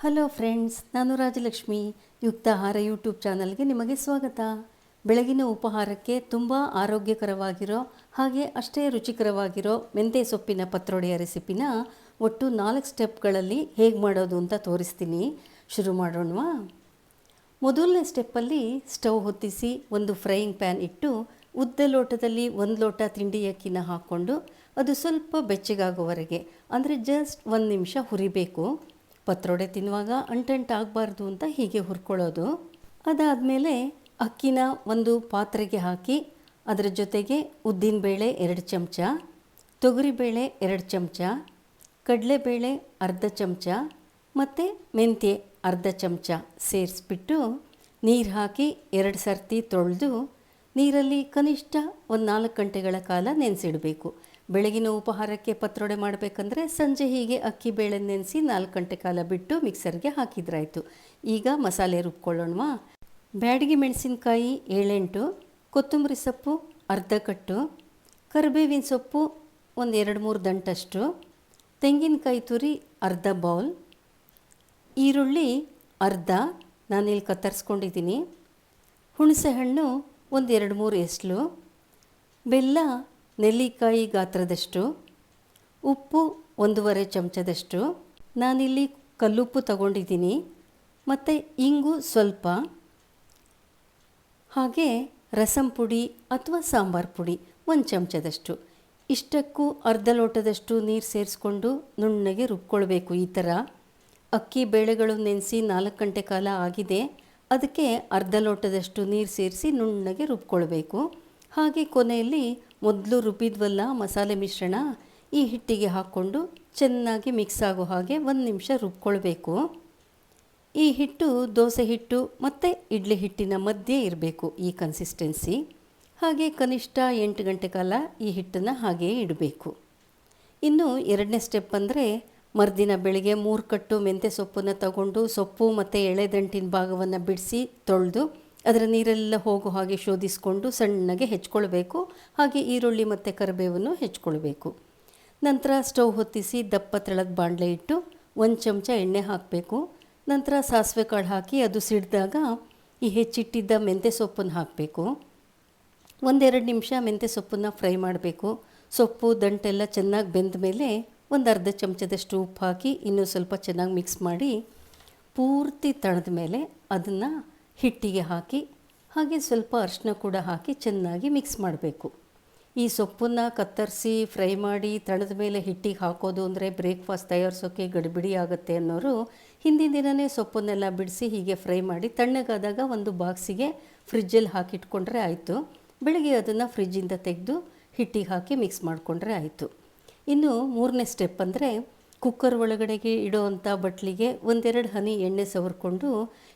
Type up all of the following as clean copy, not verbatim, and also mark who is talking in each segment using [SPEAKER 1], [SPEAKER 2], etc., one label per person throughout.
[SPEAKER 1] Hello friends, ನಾನು Rajalakshmi. ಯುಕ್ತಾಹಾರ YouTube ಚಾನಲ್ಗೆ ನಿಮಗೆ ಸ್ವಾಗತ. ಬೆಳಗಿನ ಉಪಹಾರಕ್ಕೆ ತುಂಬ ಆರೋಗ್ಯಕರವಾಗಿರೋ ಹಾಗೆ ಅಷ್ಟೇ ರುಚಿಕರವಾಗಿರೋ ಮೆಂತ್ಯ ಸೊಪ್ಪಿನ ಪತ್ರೊಡೆಯ ರೆಸಿಪಿನ ಒಟ್ಟು 4 ಸ್ಟೆಪ್ಗಳಲ್ಲಿ ಹೇಗೆ ಮಾಡೋದು ಅಂತ ತೋರಿಸ್ತೀನಿ. ಶುರು ಮಾಡೋಣವಾ? ಮೊದಲನೇ ಸ್ಟೆಪ್ಪಲ್ಲಿ ಸ್ಟವ್ ಹೊತ್ತಿಸಿ ಒಂದು ಫ್ರೈಯಿಂಗ್ ಪ್ಯಾನ್ ಇಟ್ಟು ಉದ್ದ ಲೋಟದಲ್ಲಿ 1 ಲೋಟ ತಿಂಡಿ ಅಕ್ಕಿನ ಹಾಕ್ಕೊಂಡು ಅದು ಸ್ವಲ್ಪ ಬೆಚ್ಚಗಾಗೋವರೆಗೆ ಅಂದರೆ ಜಸ್ಟ್ 1 ನಿಮಿಷ ಹುರಿಬೇಕು. ಪತ್ರೊಡೆ ತಿನ್ನುವಾಗ ಅಂಟಂಟಾಗಬಾರ್ದು ಅಂತ ಹೀಗೆ ಹುರ್ಕೊಳ್ಳೋದು. ಅದಾದಮೇಲೆ ಅಕ್ಕಿನ ಒಂದು ಪಾತ್ರೆಗೆ ಹಾಕಿ ಅದರ ಜೊತೆಗೆ ಉದ್ದಿನಬೇಳೆ 2 ಚಮಚ, ತೊಗರಿಬೇಳೆ 2 ಚಮಚ, ಕಡಲೆಬೇಳೆ ಅರ್ಧ ಚಮಚ ಮತ್ತು ಮೆಂತ್ಯ ಅರ್ಧ ಚಮಚ ಸೇರಿಸ್ಬಿಟ್ಟು ನೀರು ಹಾಕಿ 2 ಸರ್ತಿ ತೊಳೆದು ನೀರಲ್ಲಿ ಕನಿಷ್ಠ ಒಂದು 4 ಗಂಟೆಗಳ ಕಾಲ ನೆನೆಸಿಡಬೇಕು. ಬೆಳಗಿನ ಉಪಹಾರಕ್ಕೆ ಪತ್ರೊಡೆ ಮಾಡಬೇಕಂದ್ರೆ ಸಂಜೆ ಹೀಗೆ ಅಕ್ಕಿ ಬೇಳೆ ನೆನೆಸಿ 4 ಗಂಟೆ ಕಾಲ ಬಿಟ್ಟು ಮಿಕ್ಸರ್ಗೆ ಹಾಕಿದ್ರಾಯಿತು. ಈಗ ಮಸಾಲೆ ರುಬ್ಕೊಳ್ಳೋಣವಾ? ಬ್ಯಾಡಗಿ ಮೆಣಸಿನ್ಕಾಯಿ 7-8, ಕೊತ್ತಂಬರಿ ಸೊಪ್ಪು ಅರ್ಧ ಕಟ್ಟು, ಕರಿಬೇವಿನ ಸೊಪ್ಪು ಒಂದು 2-3 ದಂಟಷ್ಟು, ತೆಂಗಿನಕಾಯಿ ತುರಿ ಅರ್ಧ ಬೌಲ್, ಈರುಳ್ಳಿ ಅರ್ಧ ನಾನಿಲ್ಲಿ ಕತ್ತರಿಸ್ಕೊಂಡಿದ್ದೀನಿ, ಹುಣಸೆಹಣ್ಣು ಒಂದು 2-3 ಎಸ್ಲು, ಬೆಲ್ಲ ನೆಲ್ಲಿಕಾಯಿ ಗಾತ್ರದಷ್ಟು, ಉಪ್ಪು 1.5 ಚಮಚದಷ್ಟು, ನಾನಿಲ್ಲಿ ಕಲ್ಲುಪ್ಪು ತಗೊಂಡಿದ್ದೀನಿ, ಮತ್ತು ಇಂಗು ಸ್ವಲ್ಪ, ಹಾಗೆ ರಸಂ ಪುಡಿ ಅಥವಾ ಸಾಂಬಾರು ಪುಡಿ 1 ಚಮಚದಷ್ಟು. ಇಷ್ಟಕ್ಕೂ ಅರ್ಧ ಲೋಟದಷ್ಟು ನೀರು ಸೇರಿಸ್ಕೊಂಡು ನುಣ್ಣಗೆ ರುಬ್ಕೊಳ್ಬೇಕು. ಈ ಥರ ಅಕ್ಕಿ ಬೇಳೆಗಳು ನೆನೆಸಿ 4 ಗಂಟೆ ಕಾಲ ಆಗಿದೆ, ಅದಕ್ಕೆ ಅರ್ಧ ಲೋಟದಷ್ಟು ನೀರು ಸೇರಿಸಿ ನುಣ್ಣಗೆ ರುಬ್ಕೊಳ್ಬೇಕು. ಹಾಗೆ ಕೊನೆಯಲ್ಲಿ ಮೊದಲು ರುಬ್ಬಿದ್ವಲ್ಲ ಮಸಾಲೆ ಮಿಶ್ರಣ, ಈ ಹಿಟ್ಟಿಗೆ ಹಾಕ್ಕೊಂಡು ಚೆನ್ನಾಗಿ ಮಿಕ್ಸ್ ಆಗೋ ಹಾಗೆ 1 ನಿಮಿಷ ರುಬ್ಕೊಳ್ಬೇಕು. ಈ ಹಿಟ್ಟು ದೋಸೆ ಹಿಟ್ಟು ಮತ್ತು ಇಡ್ಲಿ ಹಿಟ್ಟಿನ ಮಧ್ಯೆ ಇರಬೇಕು ಈ ಕನ್ಸಿಸ್ಟೆನ್ಸಿ. ಹಾಗೆ ಕನಿಷ್ಠ 8 ಗಂಟೆ ಕಾಲ ಈ ಹಿಟ್ಟನ್ನು ಹಾಗೇ ಇಡಬೇಕು. ಇನ್ನು 2ನೇ ಸ್ಟೆಪ್ ಅಂದರೆ ಮರುದಿನ ಬೆಳಿಗ್ಗೆ 3 ಕಟ್ಟು ಮೆಂತ್ಯ ಸೊಪ್ಪನ್ನು ತಗೊಂಡು ಸೊಪ್ಪು ಮತ್ತು ಎಳೆದಂಟಿನ ಭಾಗವನ್ನು ಬಿಡಿಸಿ ತೊಳೆದು ಅದರ ನೀರೆಲ್ಲ ಹೋಗೋ ಹಾಗೆ ಶೋಧಿಸ್ಕೊಂಡು ಸಣ್ಣಗೆ ಹೆಚ್ಕೊಳ್ಬೇಕು. ಹಾಗೆ ಈರುಳ್ಳಿ ಮತ್ತು ಕರಿಬೇವನ್ನು ಹೆಚ್ಕೊಳ್ಬೇಕು. ನಂತರ ಸ್ಟವ್ ಹೊತ್ತಿಸಿ ದಪ್ಪ ತೆಳದ ಬಾಣಲೆ ಇಟ್ಟು 1 ಚಮಚ ಎಣ್ಣೆ ಹಾಕಬೇಕು. ನಂತರ ಸಾಸಿವೆ ಕಾಳು ಹಾಕಿ ಅದು ಸಿಡಿದಾಗ ಈ ಹೆಚ್ಚಿಟ್ಟಿದ್ದ ಮೆಂತ್ಯ ಸೊಪ್ಪನ್ನು ಹಾಕಬೇಕು. 1-2 ನಿಮಿಷ ಮೆಂತ್ಯ ಸೊಪ್ಪನ್ನು ಫ್ರೈ ಮಾಡಬೇಕು. ಸೊಪ್ಪು ದಂಟೆಲ್ಲ ಚೆನ್ನಾಗಿ ಬೆಂದ ಮೇಲೆ ಒಂದು ಅರ್ಧ ಚಮಚದಷ್ಟು ಉಪ್ಪು ಹಾಕಿ ಇನ್ನೂ ಸ್ವಲ್ಪ ಚೆನ್ನಾಗಿ ಮಿಕ್ಸ್ ಮಾಡಿ ಪೂರ್ತಿ ತಣದ ಮೇಲೆ ಅದನ್ನು ಹಿಟ್ಟಿಗೆ ಹಾಕಿ ಹಾಗೆ ಸ್ವಲ್ಪ ಅರಿಶಿನ ಕೂಡ ಹಾಕಿ ಚೆನ್ನಾಗಿ ಮಿಕ್ಸ್ ಮಾಡಬೇಕು. ಈ ಸೊಪ್ಪನ್ನು ಕತ್ತರಿಸಿ ಫ್ರೈ ಮಾಡಿ ತಣದ ಮೇಲೆ ಹಿಟ್ಟಿಗೆ ಹಾಕೋದು ಅಂದರೆ ಬ್ರೇಕ್ಫಾಸ್ಟ್ ತಯಾರಿಸೋಕ್ಕೆ ಗಡಿಬಿಡಿ ಆಗುತ್ತೆ ಅನ್ನೋರು ಹಿಂದಿನ ದಿನವೇ ಸೊಪ್ಪನ್ನೆಲ್ಲ ಬಿಡಿಸಿ ಹೀಗೆ ಫ್ರೈ ಮಾಡಿ ತಣ್ಣಗಾದಾಗ ಒಂದು ಬಾಕ್ಸಿಗೆ ಫ್ರಿಜ್ಜಲ್ಲಿ ಹಾಕಿಟ್ಕೊಂಡ್ರೆ ಆಯಿತು. ಬೆಳಗ್ಗೆ ಅದನ್ನು ಫ್ರಿಜ್ಜಿಂದ ತೆಗೆದು ಹಿಟ್ಟಿಗೆ ಹಾಕಿ ಮಿಕ್ಸ್ ಮಾಡಿಕೊಂಡ್ರೆ ಆಯಿತು. ಇನ್ನು 3ನೇ ಸ್ಟೆಪ್ ಅಂದರೆ ಕುಕ್ಕರ್ ಒಳಗಡೆಗೆ ಇಡೋವಂಥ ಬಟ್ಲಿಗೆ 1-2 ಹನಿ ಎಣ್ಣೆ ಸವರ್ಕೊಂಡು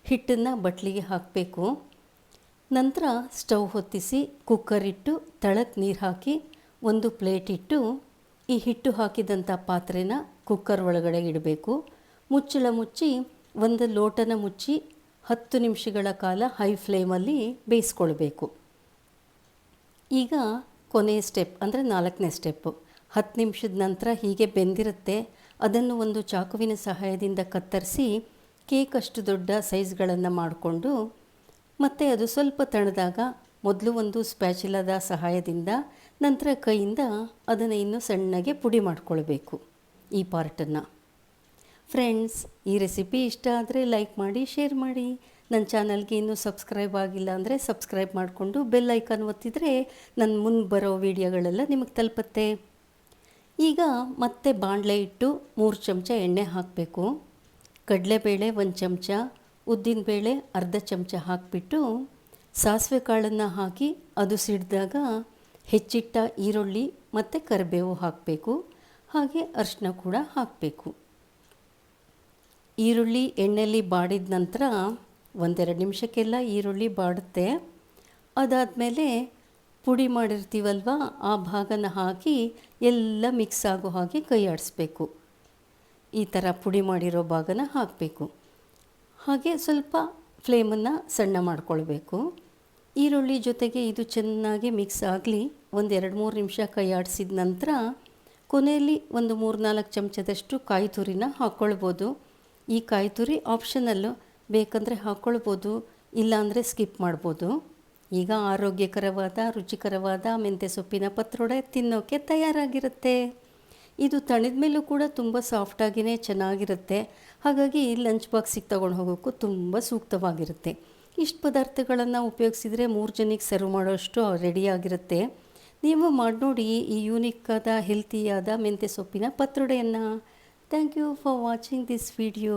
[SPEAKER 1] ಹಿಟ್ಟನ್ನು ಬಟ್ಲಿಗೆ ಹಾಕಬೇಕು. ನಂತರ ಸ್ಟವ್ ಹೊತ್ತಿಸಿ ಕುಕ್ಕರ್ ಇಟ್ಟು ತಳಕ್ಕೆ ನೀರು ಹಾಕಿ ಒಂದು ಪ್ಲೇಟ್ ಇಟ್ಟು ಈ ಹಿಟ್ಟು ಹಾಕಿದಂಥ ಪಾತ್ರೆನ ಕುಕ್ಕರ್ ಒಳಗಡೆ ಇಡಬೇಕು. ಮುಚ್ಚಳ ಮುಚ್ಚಿ 1 ಲೋಟನ ಮುಚ್ಚಿ 10 ನಿಮಿಷಗಳ ಕಾಲ ಹೈ ಫ್ಲೇಮಲ್ಲಿ ಬೇಯಿಸ್ಕೊಳ್ಬೇಕು. ಈಗ ಕೊನೆಯ ಸ್ಟೆಪ್ ಅಂದರೆ 4ನೇ ಸ್ಟೆಪ್ಪು. 10 ನಿಮಿಷದ ನಂತರ ಹೀಗೆ ಬೆಂದಿರುತ್ತೆ. ಅದನ್ನು ಒಂದು ಚಾಕುವಿನ ಸಹಾಯದಿಂದ ಕತ್ತರಿಸಿ ಕೇಕ್ ಅಷ್ಟು ದೊಡ್ಡ ಸೈಜ್ಗಳನ್ನು ಮಾಡಿಕೊಂಡು ಮತ್ತು ಅದು ಸ್ವಲ್ಪ ತಣದಾಗ ಮೊದಲು ಒಂದು ಸ್ಪ್ಯಾಚುಲಾದ ಸಹಾಯದಿಂದ ನಂತರ ಕೈಯಿಂದ ಅದನ್ನು ಇನ್ನೂ ಸಣ್ಣಗೆ ಪುಡಿ ಮಾಡಿಕೊಳ್ಬೇಕು ಈ ಪಾರ್ಟನ್ನು. ಫ್ರೆಂಡ್ಸ್, ಈ ರೆಸಿಪಿ ಇಷ್ಟ ಆದರೆ ಲೈಕ್ ಮಾಡಿ, ಶೇರ್ ಮಾಡಿ. ನನ್ನ ಚಾನಲ್ಗೆ ಇನ್ನೂ ಸಬ್ಸ್ಕ್ರೈಬ್ ಆಗಿಲ್ಲ ಅಂದರೆ ಸಬ್ಸ್ಕ್ರೈಬ್ ಮಾಡಿಕೊಂಡು ಬೆಲ್ ಐಕಾನ್ ಒತ್ತಿದರೆ ನನ್ನ ಮುಂದೆ ಬರೋ ವೀಡಿಯೋಗಳೆಲ್ಲ ನಿಮಗೆ ತಲುಪುತ್ತೆ. ಈಗ ಮತ್ತೆ ಬಾಣಲೆ ಇಟ್ಟು 3 ಚಮಚ ಎಣ್ಣೆ ಹಾಕಬೇಕು. ಕಡಲೆಬೇಳೆ 1 ಚಮಚ, ಉದ್ದಿನಬೇಳೆ ಅರ್ಧ ಚಮಚ ಹಾಕಿಬಿಟ್ಟು ಸಾಸಿವೆ ಕಾಳನ್ನು ಹಾಕಿ ಅದು ಸಿಡಿದಾಗ ಹೆಚ್ಚಿಟ್ಟ ಈರುಳ್ಳಿ ಮತ್ತು ಕರಿಬೇವು ಹಾಕಬೇಕು. ಹಾಗೆ ಅರಿಶಿನ ಕೂಡ ಹಾಕಬೇಕು. ಈರುಳ್ಳಿ ಎಣ್ಣೆಯಲ್ಲಿ ಬಾಡಿದ ನಂತರ 1-2 ನಿಮಿಷಕ್ಕೆಲ್ಲ ಈರುಳ್ಳಿ ಬಾಡುತ್ತೆ. ಅದಾದಮೇಲೆ ಪುಡಿ ಮಾಡಿರ್ತೀವಲ್ವ ಆ ಭಾಗನ ಹಾಕಿ ಎಲ್ಲ ಮಿಕ್ಸ್ ಆಗೋ ಹಾಗೆ ಕೈ ಆಡಿಸ್ಬೇಕು. ಈ ಥರ ಪುಡಿ ಮಾಡಿರೋ ಭಾಗನ ಹಾಕಬೇಕು. ಹಾಗೆ ಸ್ವಲ್ಪ ಫ್ಲೇಮನ್ನು ಸಣ್ಣ ಮಾಡ್ಕೊಳ್ಬೇಕು. ಈರುಳ್ಳಿ ಜೊತೆಗೆ ಇದು ಚೆನ್ನಾಗಿ ಮಿಕ್ಸ್ ಆಗಲಿ. 1-2-3 ನಿಮಿಷ ಕೈ ಆಡಿಸಿದ ನಂತರ ಕೊನೆಯಲ್ಲಿ ಒಂದು 3-4 ಚಮಚದಷ್ಟು ಕಾಯಿ ತುರಿನ ಹಾಕ್ಕೊಳ್ಬೋದು. ಈ ಕಾಯಿ ತುರಿ ಆಪ್ಷನಲ್ಲು, ಬೇಕಂದರೆ ಹಾಕ್ಕೊಳ್ಬೋದು, ಇಲ್ಲಾಂದರೆ ಸ್ಕಿಪ್ ಮಾಡ್ಬೋದು. ಈಗ ಆರೋಗ್ಯಕರವಾದ ರುಚಿಕರವಾದ ಮೆಂತ್ಯ ಸೊಪ್ಪಿನ ಪತ್ರೊಡೆ ತಿನ್ನೋಕ್ಕೆ ತಯಾರಾಗಿರುತ್ತೆ. ಇದು ತಣಿದ ಮೇಲೂ ಕೂಡ ತುಂಬ ಸಾಫ್ಟಾಗಿಯೇ ಚೆನ್ನಾಗಿರುತ್ತೆ. ಹಾಗಾಗಿ ಲಂಚ್ ಬಾಕ್ಸಿಗೆ ತೊಗೊಂಡು ಹೋಗೋಕ್ಕೂ ತುಂಬ ಸೂಕ್ತವಾಗಿರುತ್ತೆ. ಇಷ್ಟು ಪದಾರ್ಥಗಳನ್ನು ಉಪಯೋಗಿಸಿದರೆ 3 ಜನಕ್ಕೆ ಸರ್ವ್ ಮಾಡೋಷ್ಟು ರೆಡಿಯಾಗಿರುತ್ತೆ. ನೀವು ಮಾಡಿ ನೋಡಿ ಈ ಯೂನಿಕ್ಕಾದ ಹೆಲ್ತಿಯಾದ ಮೆಂತ್ಯ ಸೊಪ್ಪಿನ ಪತ್ರೊಡೆಯನ್ನು. Thank you for watching this video.